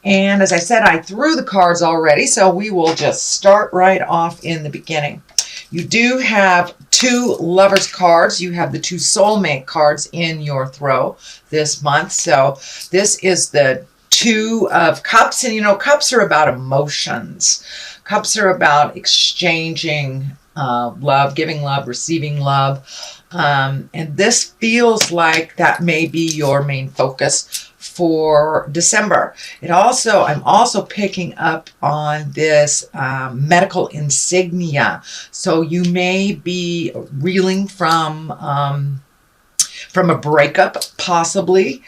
And as I said, I threw the cards already, so we will just start right off in the beginning. You do have 2 lovers cards. You have the 2 soulmate cards in your throw this month. So this is the 2 of cups. And you know, cups are about emotions. Cups are about exchanging love, giving love, receiving love. And this feels like that may be your main focus for December. I'm also picking up on this medical insignia. So you may be reeling from a breakup, possibly.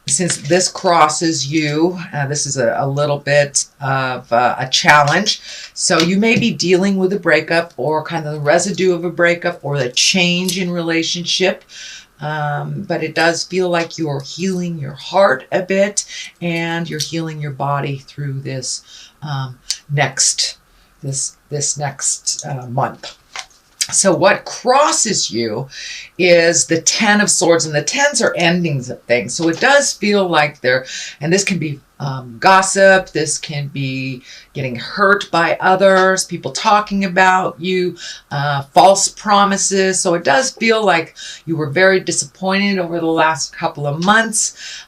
Since this crosses you, this is a little bit of a challenge. So you may be dealing with a breakup or kind of the residue of a breakup or the change in relationship. But it does feel like you're healing your heart a bit and you're healing your body through this next month. So what crosses you is the 10 of Swords, and the 10s are endings of things. So it does feel like and this can be gossip, this can be getting hurt by others, people talking about you, false promises. So it does feel like you were very disappointed over the last couple of months.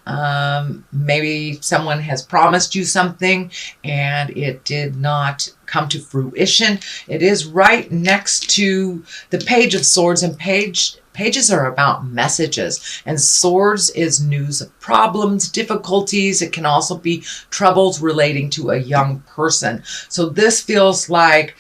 Maybe someone has promised you something and it did not come to fruition. It is right next to the Page of Swords, and pages are about messages, and swords is news of problems, difficulties. It can also be troubles relating to a young person. So this feels like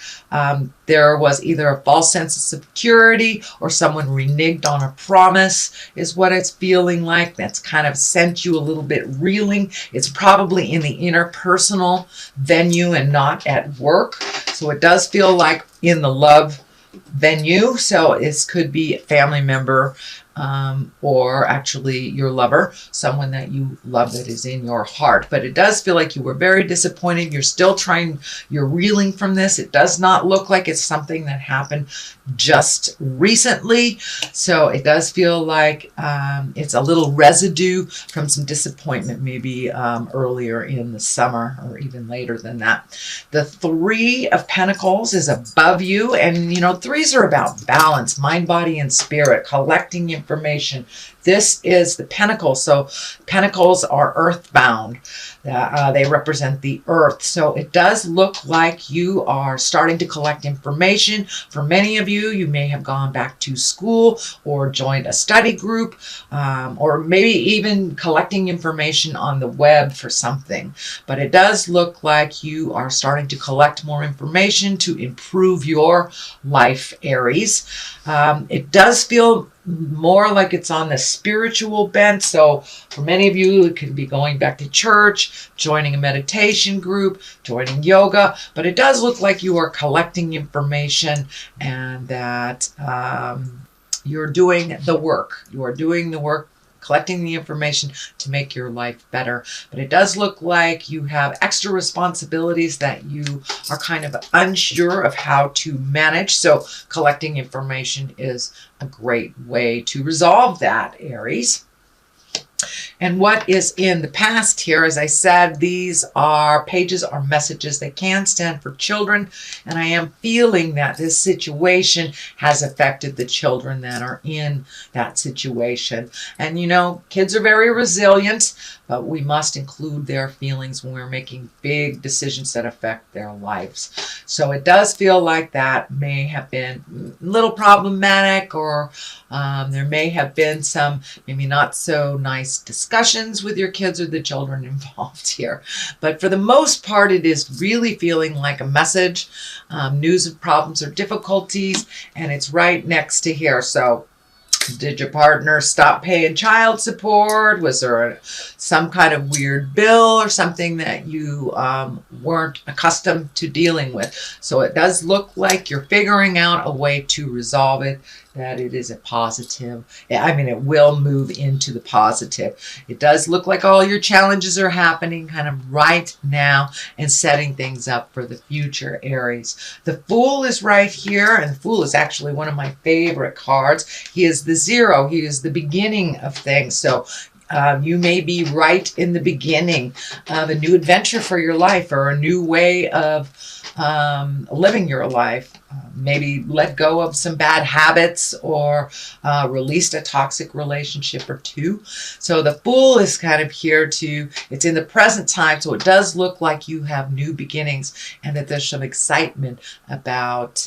there was either a false sense of security or someone reneged on a promise is what it's feeling like. That's kind of sent you a little bit reeling. It's probably in the interpersonal venue and not at work. So it does feel like in the love venue. So this could be a family member or actually your lover, someone that you love that is in your heart. But it does feel like you were very disappointed. You're reeling from this. It does not look like it's something that happened just recently. So it does feel like it's a little residue from some disappointment, maybe earlier in the summer or even later than that. The 3 of Pentacles is above you, and you know, 3s are about balance, mind, body, and spirit, collecting information. This is the Pentacle. So Pentacles are earthbound. They represent the earth. So it does look like you are starting to collect information. For many of you, you may have gone back to school or joined a study group, or maybe even collecting information on the web for something. But it does look like you are starting to collect more information to improve your life, Aries. It does feel more like it's on the spiritual bent. So for many of you, it could be going back to church, joining a meditation group, joining yoga, but it does look like you are collecting information and that you're doing the work. You are doing the work, collecting the information to make your life better. But it does look like you have extra responsibilities that you are kind of unsure of how to manage. So collecting information is a great way to resolve that, Aries. And what is in the past here, as I said, these are pages or messages. They can stand for children. And I am feeling that this situation has affected the children that are in that situation. And you know, kids are very resilient, but we must include their feelings when we're making big decisions that affect their lives. So it does feel like that may have been a little problematic, or there may have been some maybe not so nice discussions with your kids or the children involved here. But for the most part, it is really feeling like a message, news of problems or difficulties, and it's right next to here. So did your partner stop paying child support? Was there some kind of weird bill or something that you weren't accustomed to dealing with? So it does look like you're figuring out a way to resolve it, that it is a positive. I mean, it will move into the positive. It does look like all your challenges are happening kind of right now and setting things up for the future, Aries. The Fool is right here, and the Fool is actually one of my favorite cards. He is the 0. He is the beginning of things. So You may be right in the beginning of a new adventure for your life, or a new way of living your life. Maybe let go of some bad habits, or released a toxic relationship or two. So the Fool is kind of here it's in the present time, so it does look like you have new beginnings, and that there's some excitement about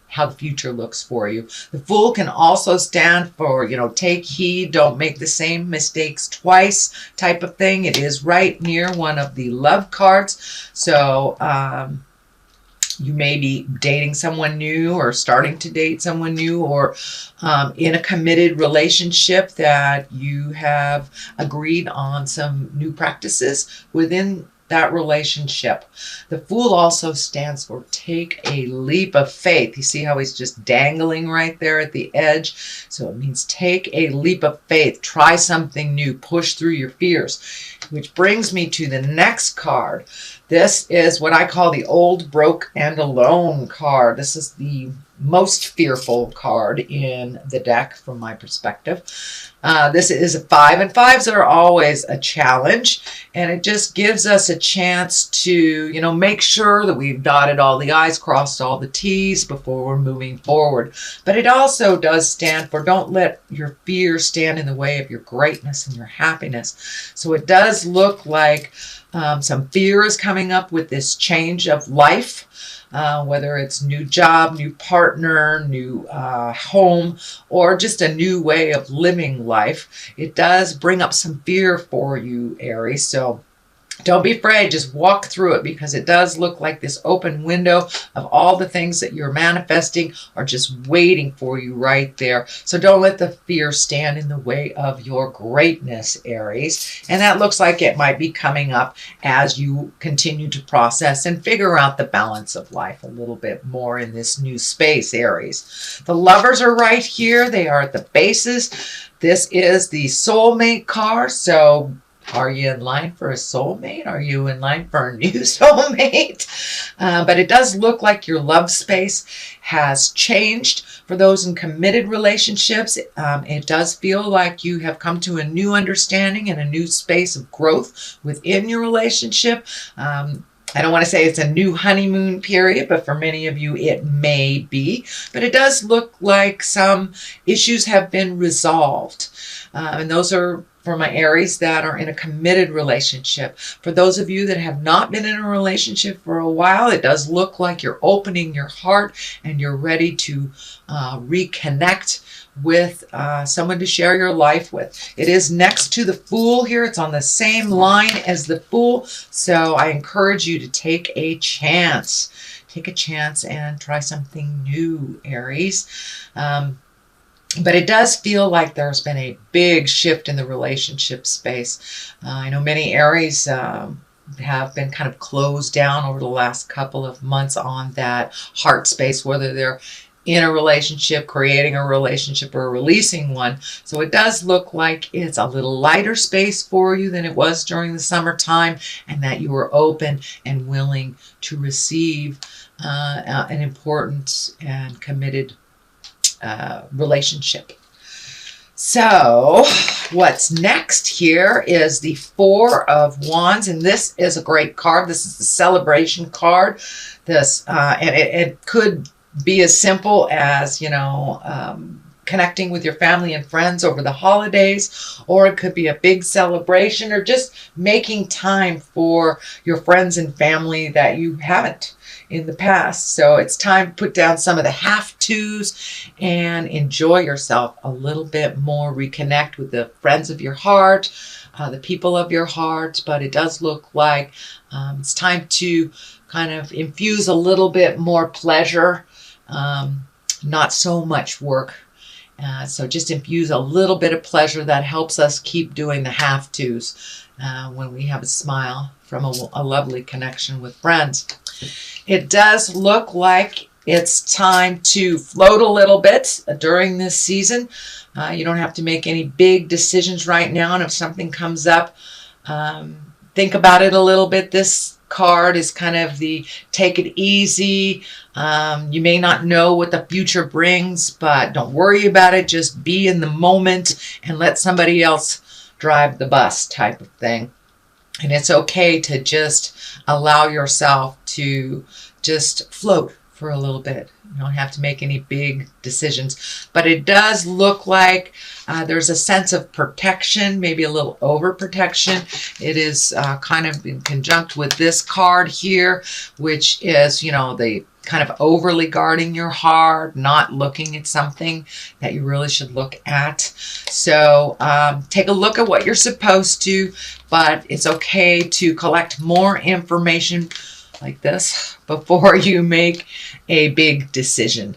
how the future looks for you. The Fool can also stand for, take heed, don't make the same mistakes twice type of thing. It is right near one of the love cards. So you may be dating someone new, or starting to date someone new, or in a committed relationship that you have agreed on some new practices within that relationship. The Fool also stands for take a leap of faith. You see how he's just dangling right there at the edge? So it means take a leap of faith. Try something new. Push through your fears. Which brings me to the next card. This is what I call the Old, Broke, and Alone card. This is the most fearful card in the deck from my perspective. This is a 5, and 5s are always a challenge, and it just gives us a chance to, make sure that we've dotted all the I's, crossed all the T's before we're moving forward. But it also does stand for don't let your fear stand in the way of your greatness and your happiness. So it does look like some fear is coming up with this change of life. Whether it's new job, new partner, new home, or just a new way of living life. It does bring up some fear for you, Aries. So don't be afraid. Just walk through it, because it does look like this open window of all the things that you're manifesting are just waiting for you right there. So don't let the fear stand in the way of your greatness, Aries. And that looks like it might be coming up as you continue to process and figure out the balance of life a little bit more in this new space, Aries. The Lovers are right here. They are at the bases. This is the soulmate card. So are you in line for a soulmate? Are you in line for a new soulmate? But it does look like your love space has changed. For those in committed relationships, it does feel like you have come to a new understanding and a new space of growth within your relationship. I don't want to say it's a new honeymoon period, but for many of you it may be. But it does look like some issues have been resolved. And those are for my Aries that are in a committed relationship. For those of you that have not been in a relationship for a while, it does look like you're opening your heart and you're ready to reconnect with someone to share your life with. It is next to the Fool here. It's on the same line as the Fool. So I encourage you to take a chance. Take a chance and try something new, Aries. But it does feel like there's been a big shift in the relationship space. I know many Aries have been kind of closed down over the last couple of months on that heart space, whether they're in a relationship, creating a relationship, or releasing one. So it does look like it's a little lighter space for you than it was during the summertime, and that you were open and willing to receive an important and committed relationship. So what's next here is the Four of Wands, and this is a great card. This is the celebration card. This and it could be as simple as connecting with your family and friends over the holidays, or it could be a big celebration, or just making time for your friends and family that you haven't in the past. So it's time to put down some of the have-tos and enjoy yourself a little bit more. Reconnect with the friends of your heart, the people of your heart. But it does look like it's time to kind of infuse a little bit more pleasure, not so much work. So just infuse a little bit of pleasure that helps us keep doing the have-tos when we have a smile from a lovely connection with friends. It does look like it's time to float a little bit during this season. You don't have to make any big decisions right now. And if something comes up, think about it a little bit. This card is kind of the take it easy. You may not know what the future brings, but don't worry about it. Just be in the moment and let somebody else drive the bus type of thing. And it's okay to just allow yourself to just float for a little bit. You don't have to make any big decisions. But it does look like there's a sense of protection, maybe a little overprotection. It is kind of in conjunct with this card here, which is, the kind of overly guarding your heart, not looking at something that you really should look at. So take a look at what you're supposed to, but it's okay to collect more information like this before you make a big decision.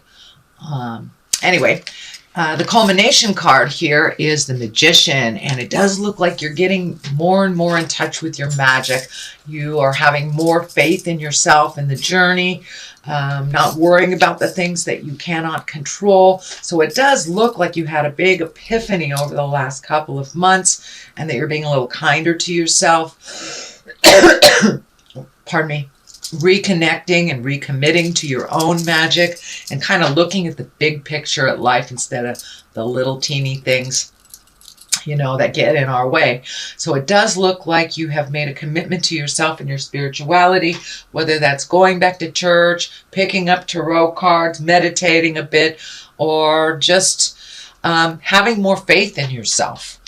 Anyway, the culmination card here is the Magician, and it does look like you're getting more and more in touch with your magic. You are having more faith in yourself and the journey, not worrying about the things that you cannot control. So it does look like you had a big epiphany over the last couple of months, and that you're being a little kinder to yourself. Pardon me. Reconnecting and recommitting to your own magic and kind of looking at the big picture at life instead of the little teeny things, that get in our way. So it does look like you have made a commitment to yourself and your spirituality, whether that's going back to church, picking up tarot cards, meditating a bit, or just having more faith in yourself.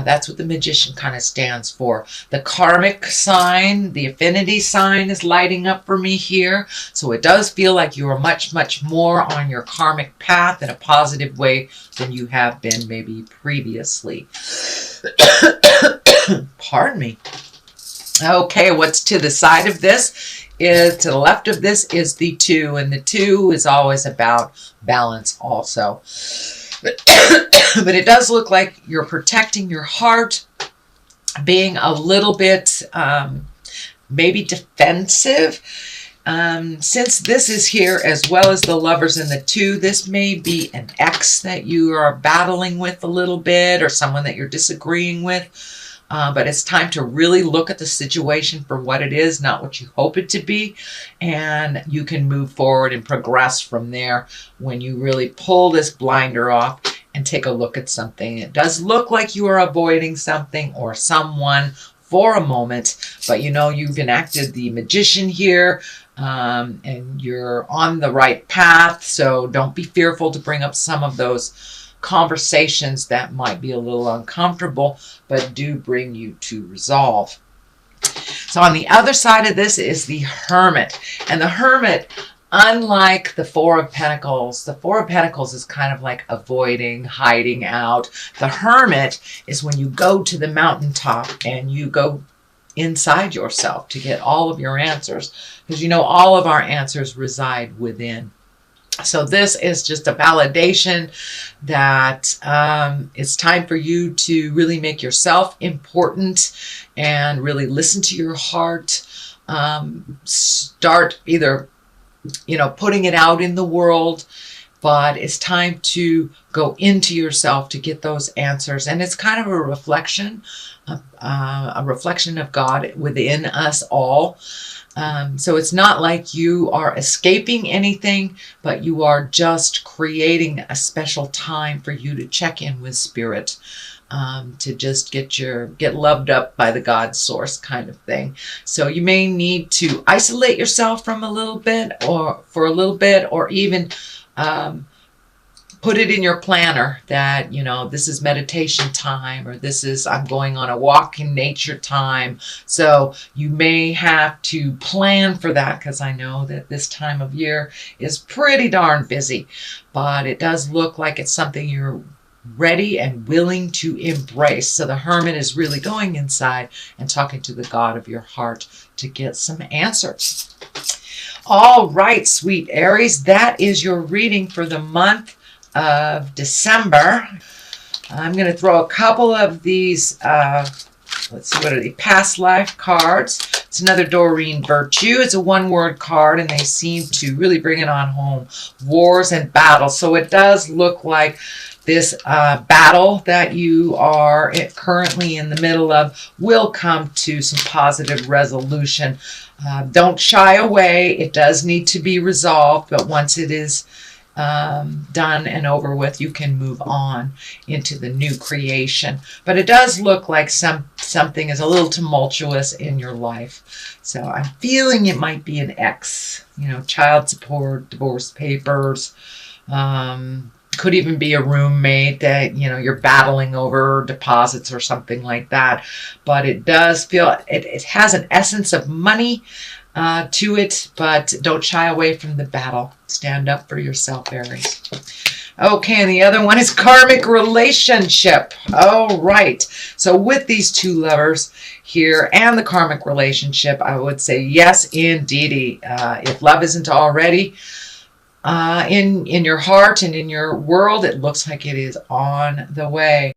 That's what the Magician kind of stands for. The karmic sign, the affinity sign is lighting up for me here. So it does feel like you are much, much more on your karmic path in a positive way than you have been maybe previously. Pardon me. Okay, what's to the side of this is, to the left of this is the 2, and the 2 is always about balance also. But it does look like you're protecting your heart, being a little bit maybe defensive. Since this is here as well as the Lovers and the 2, this may be an ex that you are battling with a little bit, or someone that you're disagreeing with. But it's time to really look at the situation for what it is, not what you hope it to be. And you can move forward and progress from there when you really pull this blinder off and take a look at something. It does look like you are avoiding something or someone for a moment, but you've enacted the Magician here, and you're on the right path. So don't be fearful to bring up some of those conversations that might be a little uncomfortable, but do bring you to resolve. So on the other side of this is the Hermit. And the Hermit, unlike the Four of Pentacles is kind of like avoiding, hiding out. The Hermit is when you go to the mountaintop and you go inside yourself to get all of your answers, because all of our answers reside within. So this is just a validation that it's time for you to really make yourself important and really listen to your heart. Start either, putting it out in the world, but it's time to go into yourself to get those answers. And it's kind of a reflection of God within us all. So it's not like you are escaping anything, but you are just creating a special time for you to check in with Spirit, to just get loved up by the God source kind of thing. So you may need to isolate yourself for a little bit, or even put it in your planner that, this is meditation time, or this is I'm going on a walk in nature time. So you may have to plan for that, because I know that this time of year is pretty darn busy. But it does look like it's something you're ready and willing to embrace. So the Hermit is really going inside and talking to the God of your heart to get some answers. All right, sweet Aries, that is your reading for the month of December. I'm going to throw a couple of these, let's see, what are they? Past life cards. It's another Doreen Virtue. It's a one-word card, and they seem to really bring it on home. Wars and battles. So it does look like this battle that you are currently in the middle of will come to some positive resolution. Don't shy away. It does need to be resolved, but once it is done and over with, you can move on into the new creation. But it does look like something is a little tumultuous in your life. So I'm feeling it might be an ex, child support, divorce papers. Could even be a roommate that, you're battling over deposits or something like that. But it does feel, it has an essence of money to it, but don't shy away from the battle. Stand up for yourself, Aries. Okay, and the other one is karmic relationship. All right. So with these two lovers here and the karmic relationship, I would say yes, indeedy. If love isn't already in your heart and in your world, it looks like it is on the way.